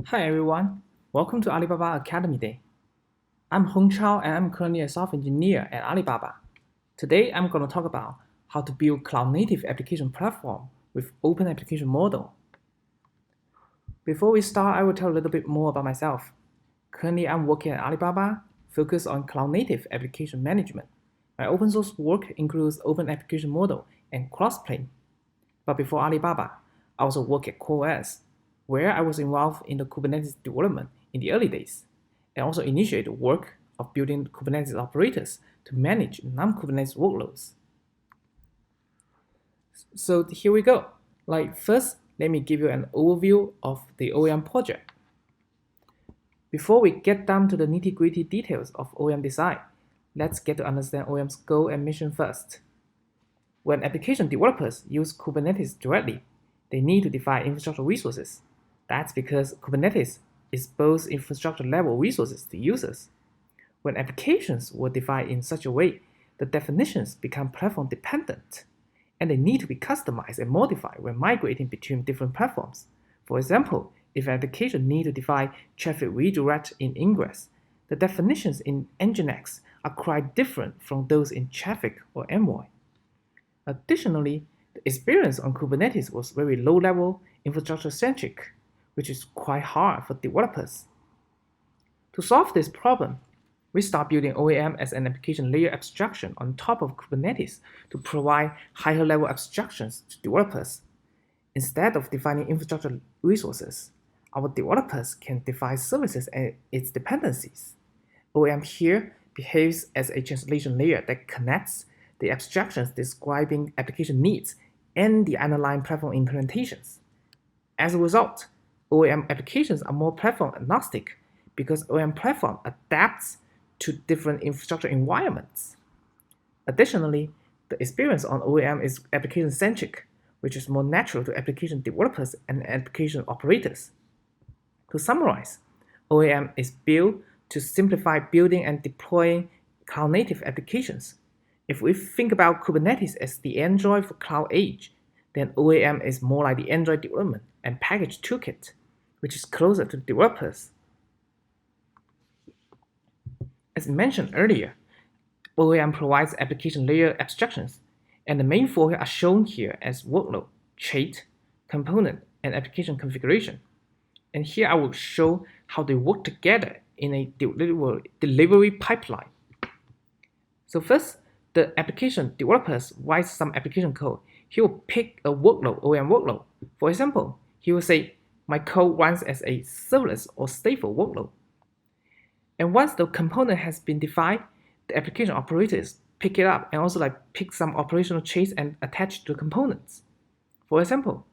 Hi everyone, welcome to Alibaba Academy Day. I'm Hong Chao and I'm currently a software engineer at Alibaba. Today I'm going to talk about how to build cloud-native application platform with open application model. Before we start, I will tell a little bit more about myself. Currently I'm working at Alibaba, focused on cloud-native application management. My open source work includes open application model and crossplane. But before Alibaba, I also worked at CoreOS, where I was involved in the Kubernetes development in the early days, and also initiated the work of building Kubernetes operators to manage non-Kubernetes workloads. So here we go. First, let me give you an overview of the OAM project. Before we get down to the nitty-gritty details of OAM design, let's get to understand OAM's goal and mission first. When application developers use Kubernetes directly, they need to define infrastructure resources. That's because Kubernetes is both infrastructure level resources to users. When applications were defined in such a way, the definitions become platform dependent, and they need to be customized and modified when migrating between different platforms. For example, if an application needs to define traffic redirect in Ingress, the definitions in Nginx are quite different from those in Traffic or Envoy. Additionally, the experience on Kubernetes was very low-level, infrastructure-centric, which is quite hard for developers. To solve this problem, we start building OAM as an application layer abstraction on top of Kubernetes to provide higher-level abstractions to developers. Instead of defining infrastructure resources, our developers can define services and its dependencies. OAM here behaves as a translation layer that connects the abstractions describing application needs and the underlying platform implementations. As a result, OAM applications are more platform agnostic because OAM platform adapts to different infrastructure environments. Additionally, the experience on OAM is application-centric, which is more natural to application developers and application operators. To summarize, OAM is built to simplify building and deploying cloud-native applications. If we think about Kubernetes as the Android for cloud age, then OAM is more like the Android development and package toolkit, which is closer to developers. As mentioned earlier, OAM provides application layer abstractions, and the main four are shown here as workload, trait, component, and application configuration. And here I will show how they work together in a delivery pipeline. So first, the application developers write some application code. He will pick a workload, OAM workload. For example, he will say, my code runs as a serverless or stateful workload. And once the component has been defined, the application operators pick it up and also pick some operational traits and attach to the components. For example,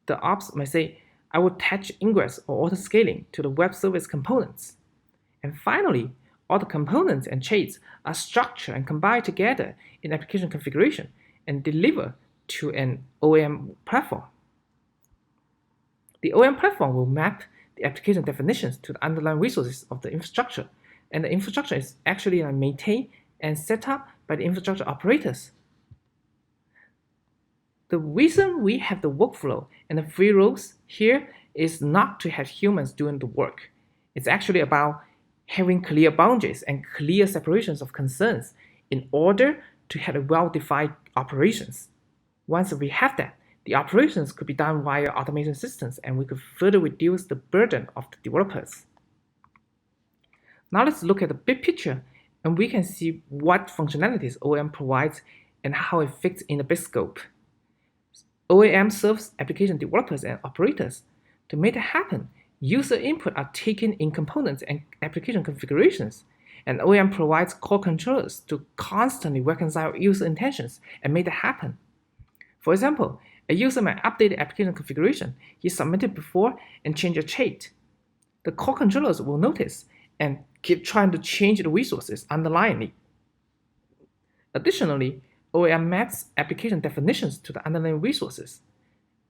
the ops may say, I will attach ingress or auto-scaling to the web service components. And finally, all the components and traits are structured and combined together in application configuration and delivered to an OAM platform. The OAM platform will map the application definitions to the underlying resources of the infrastructure, and the infrastructure is actually maintained and set up by the infrastructure operators. The reason we have the workflow and the free roles here is not to have humans doing the work. It's actually about having clear boundaries and clear separations of concerns in order to have a well-defined operations. Once we have that, the operations could be done via automation systems and we could further reduce the burden of the developers. Now let's look at the big picture and we can see what functionalities OAM provides and how it fits in the big scope. OAM serves application developers and operators. To make that happen, user input are taken in components and application configurations, and OAM provides core controllers to constantly reconcile user intentions and make that happen. For example, a user might update the application configuration he submitted before and change a trait. The core controllers will notice and keep trying to change the resources underlyingly. Additionally, OAM maps application definitions to the underlying resources.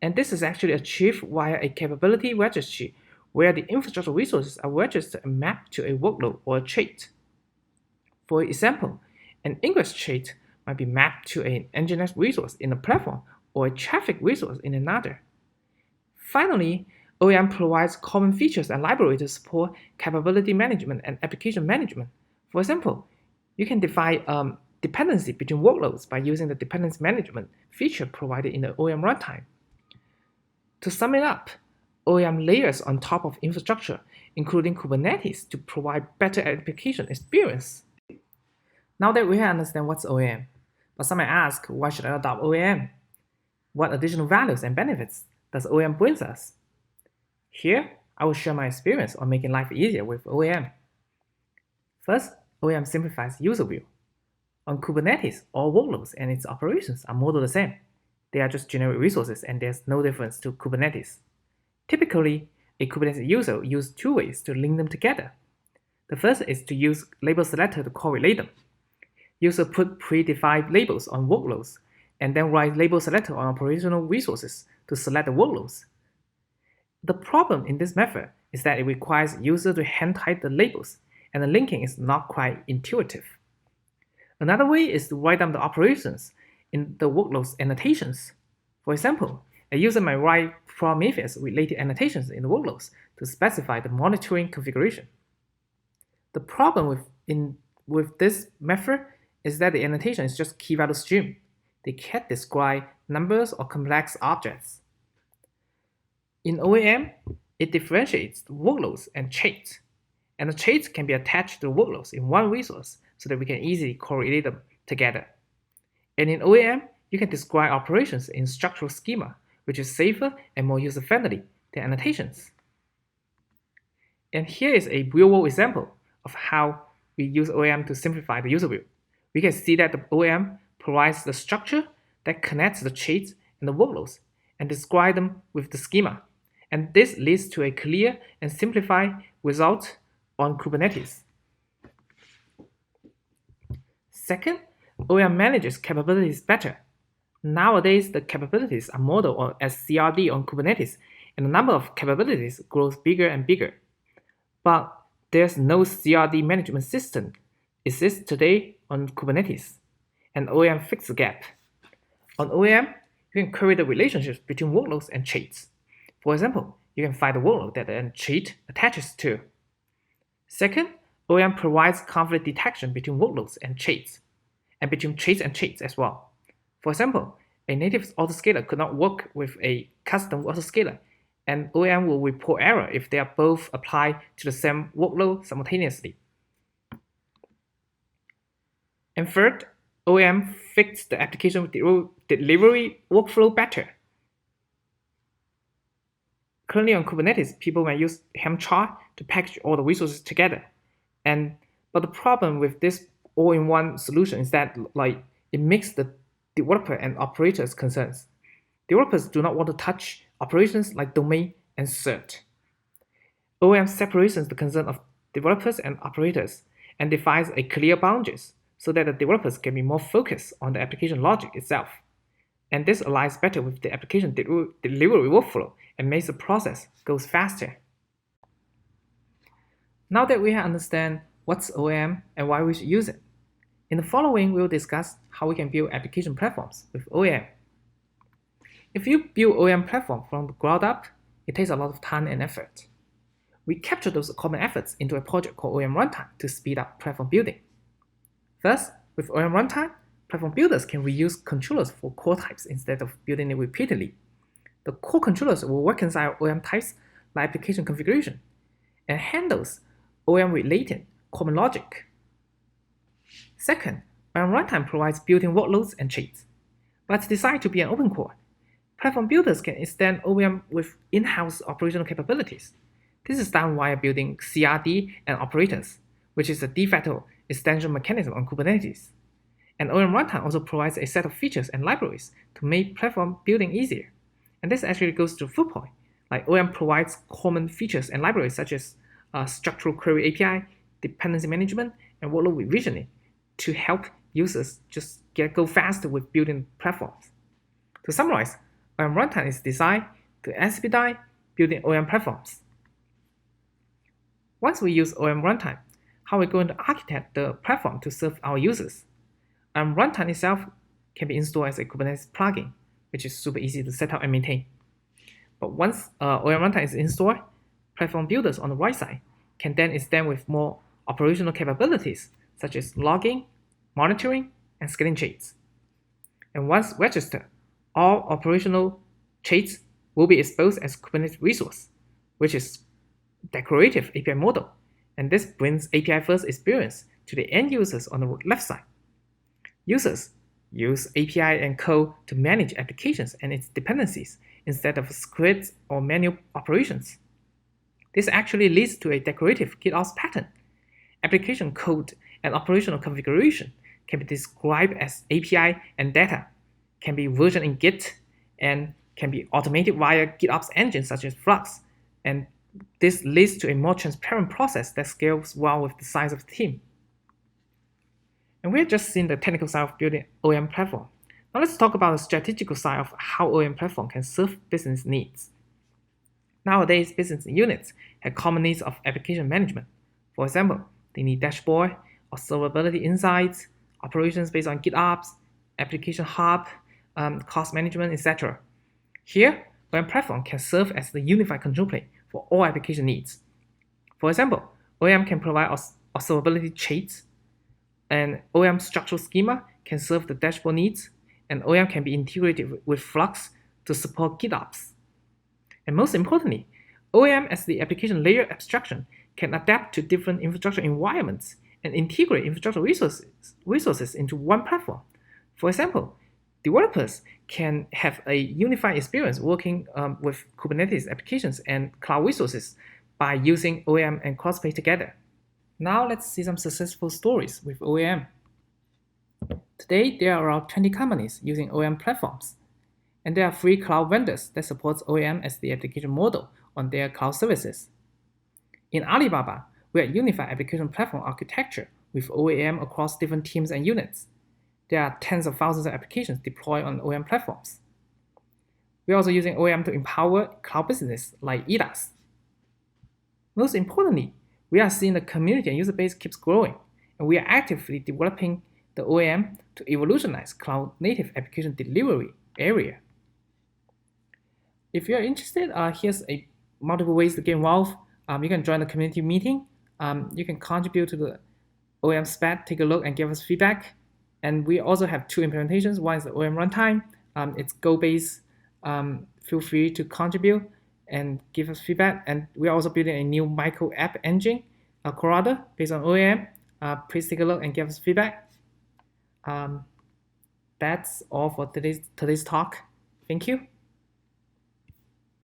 And this is actually achieved via a capability registry where the infrastructure resources are registered and mapped to a workload or a trait. For example, an ingress trait might be mapped to an Nginx resource in a platform or a traffic resource in another. Finally, OAM provides common features and libraries to support capability management and application management. For example, you can define dependency between workloads by using the dependency management feature provided in the OAM runtime. To sum it up, OAM layers on top of infrastructure, including Kubernetes, to provide better application experience. Now that we understand what's OAM, but some may ask, why should I adopt OAM? What additional values and benefits does OAM bring us? Here, I will share my experience on making life easier with OAM. First, OAM simplifies user view. On Kubernetes, all workloads and its operations are modeled the same. They are just generic resources and there's no difference to Kubernetes. Typically, a Kubernetes user uses two ways to link them together. The first is to use label selector to correlate them. User put predefined labels on workloads and then write label selector on operational resources to select the workloads. The problem in this method is that it requires user to hand type the labels, and the linking is not quite intuitive. Another way is to write down the operations in the workload's annotations. For example, a user may write Prometheus-related annotations in the workloads to specify the monitoring configuration. The problem with this method is that the annotation is just key value stream. They can't describe numbers or complex objects. In OAM, it differentiates workloads and traits, and the traits can be attached to the workloads in one resource so that we can easily correlate them together. And in OAM, you can describe operations in structural schema, which is safer and more user-friendly than annotations. And here is a real-world example of how we use OAM to simplify the user view. We can see that the OAM provides the structure that connects the traits and the workloads and describe them with the schema. And this leads to a clear and simplified result on Kubernetes. Second, OAM manages capabilities better. Nowadays, the capabilities are modeled as CRD on Kubernetes, and the number of capabilities grows bigger and bigger. But there's no CRD management system exists today on Kubernetes, and OAM fixes the gap. On OAM, you can query the relationships between workloads and traits. For example, you can find the workload that a trait attaches to. Second, OAM provides conflict detection between workloads and traits, and between traits and traits as well. For example, a native autoscaler could not work with a custom autoscaler, and OAM will report error if they are both applied to the same workload simultaneously. And third, OAM fixed the application delivery workflow better. Currently on Kubernetes, people may use Helm chart to package all the resources together. But the problem with this all-in-one solution is that it makes the developer and operators concerns. Developers do not want to touch operations like domain and cert. OAM separates the concern of developers and operators and defines a clear boundaries so that the developers can be more focused on the application logic itself. And this aligns better with the application delivery workflow and makes the process go faster. Now that we understand what's OAM and why we should use it, in the following we'll discuss how we can build application platforms with OAM. If you build OAM platform from the ground up, it takes a lot of time and effort. We capture those common efforts into a project called OAM Runtime to speed up platform building. First, with OAM Runtime, platform builders can reuse controllers for core types instead of building it repeatedly. The core controllers will reconcile OAM types like application configuration and handles OAM-related common logic. Second, OAM Runtime provides built-in workloads and traits, but it's designed to be an open core. Platform builders can extend OAM with in-house operational capabilities. This is done via building CRD and operators, which is the de facto extension mechanism on Kubernetes. And OAM Runtime also provides a set of features and libraries to make platform building easier. And this actually goes to the third point. Like OAM provides common features and libraries such as structural query API, dependency management, and workload revisioning to help users just go faster with building platforms. To summarize, OAM Runtime is designed to expedite building OAM platforms. Once we use OAM Runtime, how are we going to architect the platform to serve our users? OAM Runtime itself can be installed as a Kubernetes plugin, which is super easy to set up and maintain. But once OAM runtime is installed, platform builders on the right side can then extend with more operational capabilities, such as logging, monitoring, and scaling chains. And once registered, all operational chains will be exposed as Kubernetes resource, which is declarative API model, and this brings API-first experience to the end users on the left side. Users use API and code to manage applications and its dependencies instead of scripts or manual operations. This actually leads to a declarative GitOps pattern. Application code and operational configuration can be described as API, and data can be versioned in Git and can be automated via GitOps engines such as Flux. And this leads to a more transparent process that scales well with the size of the team. And we've just seen the technical side of building OAM platform. Now let's talk about the strategical side of how OAM platform can serve business needs. Nowadays, business units have common needs of application management. For example, they need dashboard, observability insights, operations based on GitOps, application hub, cost management, etc. Here, OAM platform can serve as the unified control plane for all application needs. For example, OAM can provide observability chains, and OAM structural schema can serve the dashboard needs, and OAM can be integrated with Flux to support GitOps. And most importantly, OAM as the application layer abstraction can adapt to different infrastructure environments and integrate infrastructure resources into one platform. For example, developers can have a unified experience working with Kubernetes applications and cloud resources by using OAM and Crossplay together. Now let's see some successful stories with OAM. Today, there are around 20 companies using OAM platforms, and there are 3 cloud vendors that support OAM as the application model on their cloud services. In Alibaba, we have unified application platform architecture with OAM across different teams and units. There are tens of thousands of applications deployed on OAM platforms. We are also using OAM to empower cloud business like EDAS. Most importantly, we are seeing the community and user base keeps growing, and we are actively developing the OAM to evolutionize cloud-native application delivery area. If you're interested, here's multiple ways to get involved. You can join the community meeting. You can contribute to the OAM spec, take a look and give us feedback. And we also have 2 implementations. One is the OAM runtime. It's Go-based. Feel free to contribute and give us feedback. And we're also building a new micro app engine, Corrada, based on OAM. Please take a look and give us feedback. That's all for today's talk. Thank you.